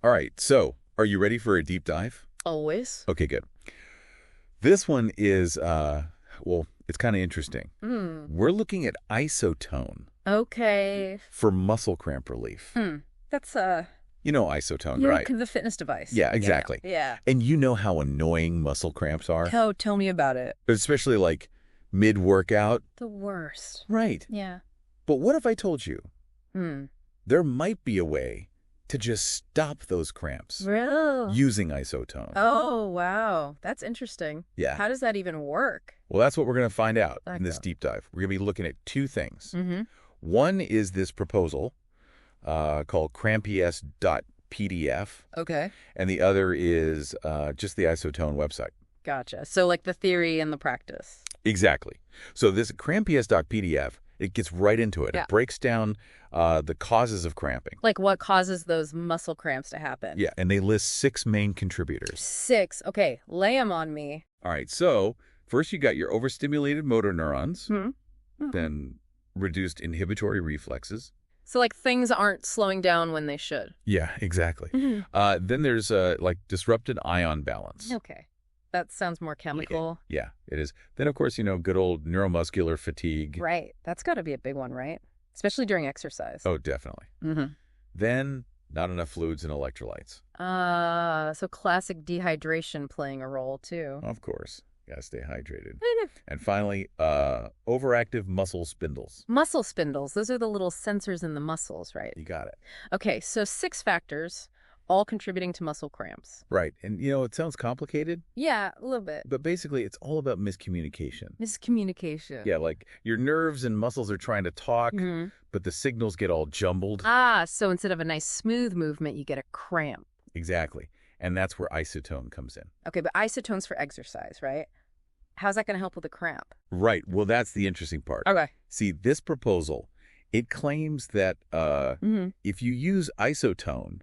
All right, so are you ready for a deep dive? Always. Okay, good. This one is, well, it's kind of interesting. We're looking at isotone Okay. for muscle cramp relief. That's You know isotone, yeah, right? the fitness device. Yeah, exactly. Yeah. And you know how annoying muscle cramps are, Oh, tell me about it. especially like mid-workout. The worst. Right. Yeah. But what if I told you Hmm. there might be a way to just stop those cramps Real. using isotone? Oh, wow. That's interesting. Yeah. How does that even work? Well, that's what we're going to find out in this Okay. deep dive. We're going to be looking at two things. Mm-hmm. One is this proposal called cramps.pdf, Okay. and the other is just the isotone website. Gotcha. So like the theory and the practice. Exactly. So this cramps.pdf, it gets right into it. Yeah. It breaks down the causes of cramping. Like what causes those muscle cramps to happen? Yeah, and they list 6 main contributors. 6. Okay. Lay them on me. All right, so first you got your overstimulated motor neurons, Hmm. then reduced inhibitory reflexes. So like things aren't slowing down when they should. Yeah, exactly. Then there's like disrupted ion balance. Okay. That sounds more chemical. Yeah, it is. Then, of course, good old neuromuscular fatigue. Right. That's got to be a big one, right? Especially during exercise. Oh, definitely. Mm-hmm. Then, not enough fluids and electrolytes. So classic dehydration playing a role too. Of course. Gotta stay hydrated. And finally, overactive muscle spindles. Muscle spindles. Those are the little sensors in the muscles, right? You got it. Okay, so 6 factors, all contributing to muscle cramps. Right. And, it sounds complicated, Yeah, a little bit. but basically it's all about miscommunication. Miscommunication. Yeah, like your nerves and muscles are trying to talk, Mhm. but the signals get all jumbled. So instead of a nice smooth movement, you get a cramp. Exactly. And that's where isotone comes in. Okay, but isotone's for exercise, right? How's that going to help with a cramp? Right. Well, that's the interesting part. Okay. See, this proposal, it claims that if you use isotone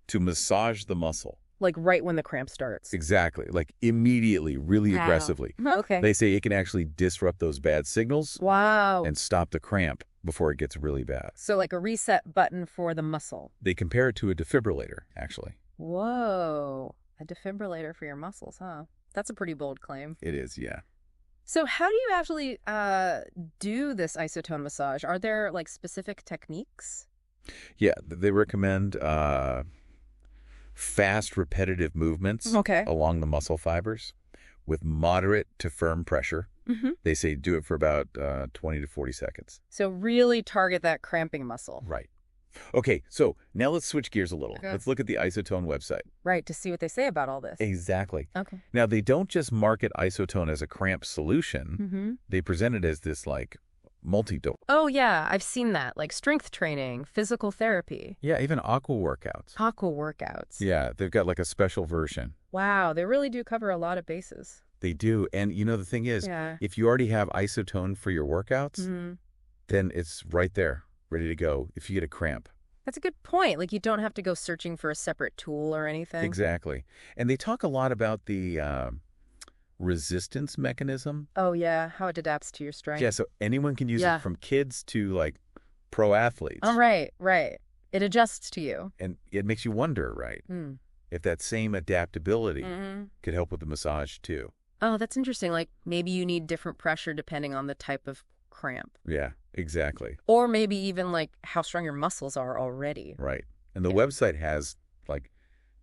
to massage the muscle, Like right when the cramp starts. exactly, like immediately, really Wow. aggressively, Okay. they say it can actually disrupt those bad signals Wow. and stop the cramp before it gets really bad. So like a reset button for the muscle. They compare it to a defibrillator, actually. Whoa. A defibrillator for your muscles, huh? That's a pretty bold claim. It is, yeah. So how do you actually do this isotone massage? Are there like specific techniques? Yeah, they recommend fast, repetitive movements Okay. along the muscle fibers with moderate to firm pressure. Mm-hmm. They say do it for about 20 to 40 seconds. So really target that cramping muscle. Right. Okay, so now let's switch gears a little. Okay. Let's look at the Isotone website. Right, to see what they say about all this. Exactly. Okay. Now, they don't just market Isotone as a cramp solution. Mm-hmm. They present it as this, like, multi-dose. Oh, yeah, I've seen that. Like strength training, physical therapy, Yeah, even aqua workouts. aqua workouts. Yeah, they've got, like, a special version. Wow, they really do cover a lot of bases. They do. And, the thing is, Yeah. if you already have Isotone for your workouts, Mm-hmm. then it's right there, ready to go if you get a cramp. That's a good point. Like you don't have to go searching for a separate tool or anything. Exactly. And they talk a lot about the resistance mechanism. Oh, yeah, how it adapts to your strength. Yeah, so anyone can use Yeah. it, from kids to, like, pro athletes. Oh, right, right. It adjusts to you. And it makes you wonder, right, Mm. if that same adaptability Mm-hmm. could help with the massage, too. Oh, that's interesting. Like maybe you need different pressure depending on the type of cramp. Yeah, exactly. Or maybe even like how strong your muscles are already. Right. And the Yeah. website has, like,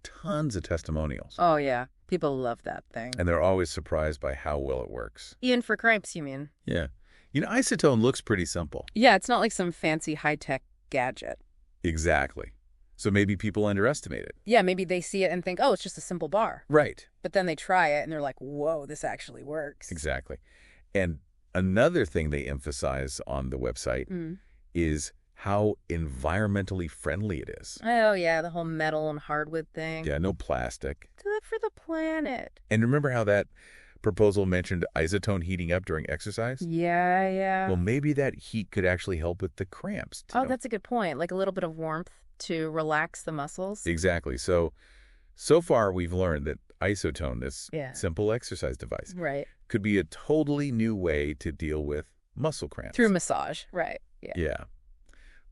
tons of testimonials. Oh, yeah. People love that thing. And they're always surprised by how well it works. Even for cramps, you mean? Yeah. Isotone looks pretty simple. Yeah, it's not like some fancy high-tech gadget. Exactly. So maybe people underestimate it. Yeah, maybe they see it and think, oh, it's just a simple bar. Right. But then they try it and they're like, whoa, this actually works. Exactly. And another thing they emphasize on the website Mm. is how environmentally friendly it is. Oh, yeah, the whole metal and hardwood thing. Yeah, no plastic. Good for the planet. And remember how that proposal mentioned isotone heating up during exercise? Yeah, yeah. Well, maybe that heat could actually help with the cramps, too. Oh, that's a good point. Like a little bit of warmth to relax the muscles. Exactly. So far we've learned that isotone, this Yeah. simple exercise device, Right. could be a totally new way to deal with muscle cramps. Through massage. Right. Yeah. Yeah.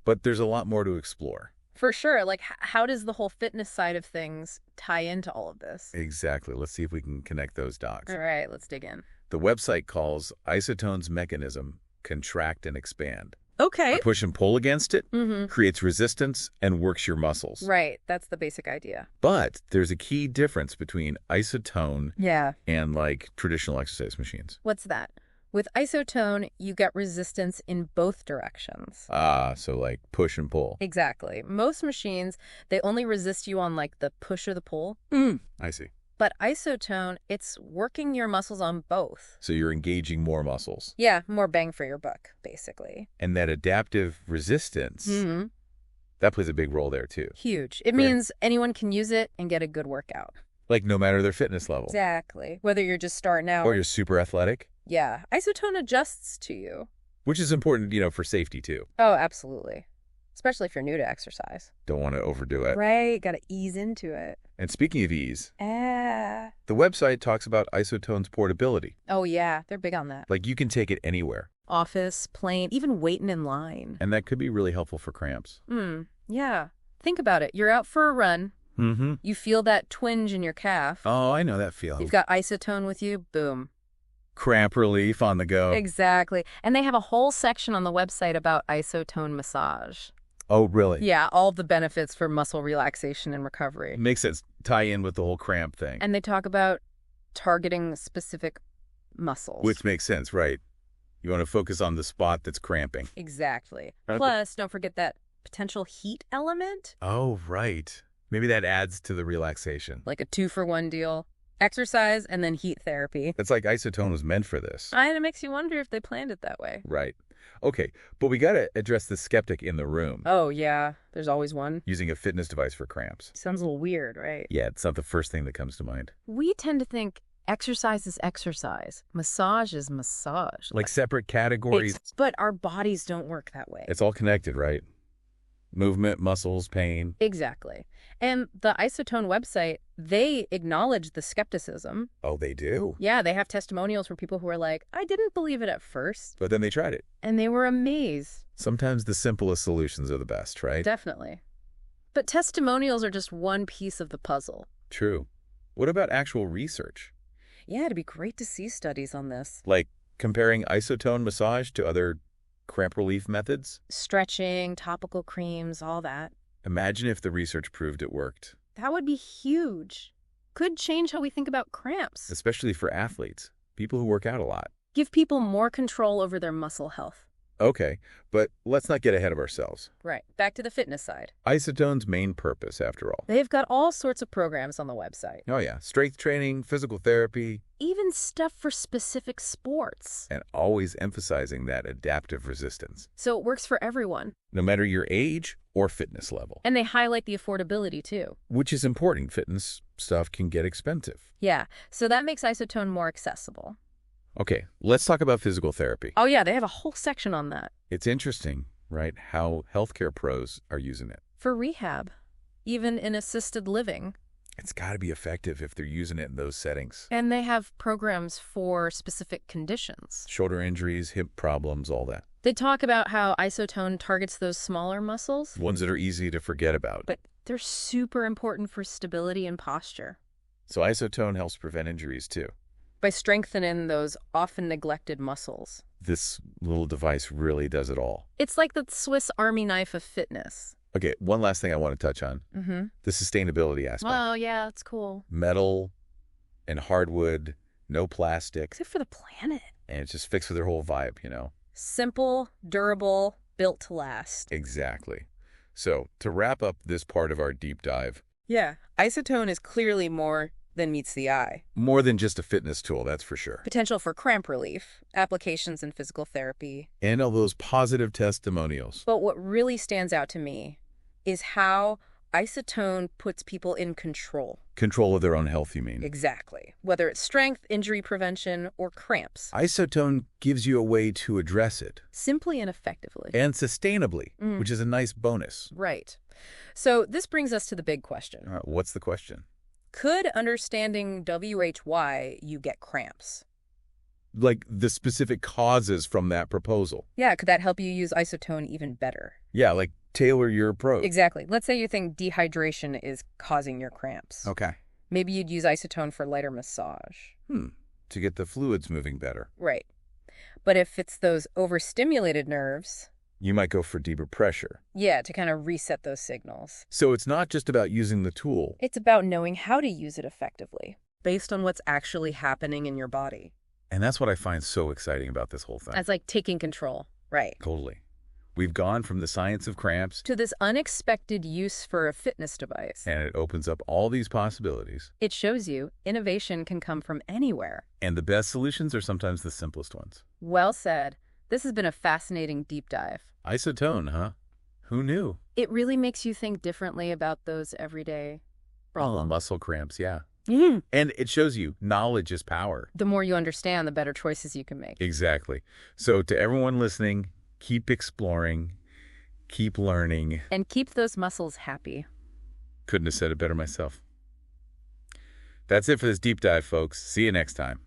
But there's a lot more to explore. For sure. Like, how does the whole fitness side of things tie into all of this? Exactly. Let's see if we can connect those dots. All right, let's dig in. The website calls Isotone's mechanism contract and expand. Okay. A push and pull against it creates resistance and works your muscles. Right. That's the basic idea. But there's a key difference between Isotone Yeah. and like traditional exercise machines. What's that? With Isotone, you get resistance in both directions. So like push and pull. Exactly. Most machines, they only resist you on like the push or the pull. I see. But Isotone, it's working your muscles on both. So you're engaging more muscles. Yeah, more bang for your buck, basically. And that adaptive resistance, that plays a big role there too. Huge. It means anyone can use it and get a good workout. Like no matter their fitness level. Exactly. Whether you're just starting out. Or you're super athletic. Yeah. Isotone adjusts to you. Which is important, for safety too. Oh, absolutely. Especially if you're new to exercise. Don't want to overdo it. Right. Got to ease into it. And speaking of ease, the website talks about Isotone's portability. Oh, yeah. They're big on that. Like you can take it anywhere. Office, plane, even waiting in line. And that could be really helpful for cramps. Yeah. Think about it. You're out for a run. You feel that twinge in your calf. Oh, I know that feeling. You've got Isotone with you. Boom. Cramp relief on the go. Exactly. And they have a whole section on the website about Isotone massage. Oh, really? Yeah, all the benefits for muscle relaxation and recovery. Makes sense. Tie in with the whole cramp thing. And they talk about targeting specific muscles. Which makes sense, right? You want to focus on the spot that's cramping. Exactly. Right. Plus, don't forget that potential heat element. Oh, right. Maybe that adds to the relaxation. Like a 2-for-1 deal. Exercise and then heat therapy. It's like Isotone was meant for this. And it makes you wonder if they planned it that way. Right. Okay, but we got to address the skeptic in the room. Oh, yeah. There's always one. Using a fitness device for cramps. Sounds a little weird, right? Yeah, it's not the first thing that comes to mind. We tend to think exercise is exercise. Massage is massage. Like separate categories. But our bodies don't work that way. It's all connected, right? Movement, muscles, pain. Exactly. And the Isotone website, they acknowledge the skepticism. Oh, they do? Yeah, they have testimonials from people who are like, I didn't believe it at first. But then they tried it. And they were amazed. Sometimes the simplest solutions are the best, right? Definitely. But testimonials are just one piece of the puzzle. True. What about actual research? Yeah, it'd be great to see studies on this. Like comparing Isotone massage to other cramp relief methods? Stretching, topical creams, all that. Imagine if the research proved it worked. That would be huge. Could change how we think about cramps. Especially for athletes, people who work out a lot. Give people more control over their muscle health. Okay, but let's not get ahead of ourselves. Right. Back to the fitness side. Isotone's main purpose, after all. They've got all sorts of programs on the website. Oh yeah, strength training, physical therapy. Even stuff for specific sports. And always emphasizing that adaptive resistance. So it works for everyone. No matter your age or fitness level. And they highlight the affordability too. Which is important. Fitness stuff can get expensive. Yeah, so that makes Isotone more accessible. Okay, let's talk about physical therapy. Oh yeah, they have a whole section on that. It's interesting, right, how healthcare pros are using it. For rehab, even in assisted living. It's got to be effective if they're using it in those settings. And they have programs for specific conditions. Shoulder injuries, hip problems, all that. They talk about how Isotone targets those smaller muscles. Ones that are easy to forget about. But they're super important for stability and posture. So Isotone helps prevent injuries too. By strengthening those often neglected muscles. This little device really does it all. It's like the Swiss Army knife of fitness. Okay, one last thing I want to touch on. The sustainability aspect. Oh, yeah, that's cool. Metal and hardwood, no plastic. Except for the planet. And it just fits with their whole vibe, Simple, durable, built to last. Exactly. So, to wrap up this part of our deep dive. Yeah, Isotone is clearly more than meets the eye. More than just a fitness tool, that's for sure. Potential for cramp relief, applications in physical therapy. And all those positive testimonials. But what really stands out to me is how Isotone puts people in control. Control of their own health, you mean? Exactly. Whether it's strength, injury prevention, or cramps. Isotone gives you a way to address it. Simply and effectively. And sustainably, which is a nice bonus. Right. So this brings us to the big question. What's the question? Could understanding WHY you get cramps? Like the specific causes from that proposal. Yeah, could that help you use Isotone even better? Yeah, like tailor your approach. Exactly. Let's say you think dehydration is causing your cramps. Okay. Maybe you'd use Isotone for lighter massage. To get the fluids moving better. Right. But if it's those overstimulated nerves, You might go for deeper pressure. yeah, to kind of reset those signals. So it's not just about using the tool. It's about knowing how to use it effectively, based on what's actually happening in your body. And that's what I find so exciting about this whole thing. That's like taking control. Right. Totally. We've gone from the science of cramps, To this unexpected use for a fitness device. and it opens up all these possibilities. It shows you innovation can come from anywhere. And the best solutions are sometimes the simplest ones. Well said. This has been a fascinating deep dive. Isotone, huh? Who knew? It really makes you think differently about those everyday problems. Muscle cramps, yeah. Mm. And it shows you knowledge is power. The more you understand, the better choices you can make. Exactly. So to everyone listening, keep exploring, keep learning. And keep those muscles happy. Couldn't have said it better myself. That's it for this deep dive, folks. See you next time.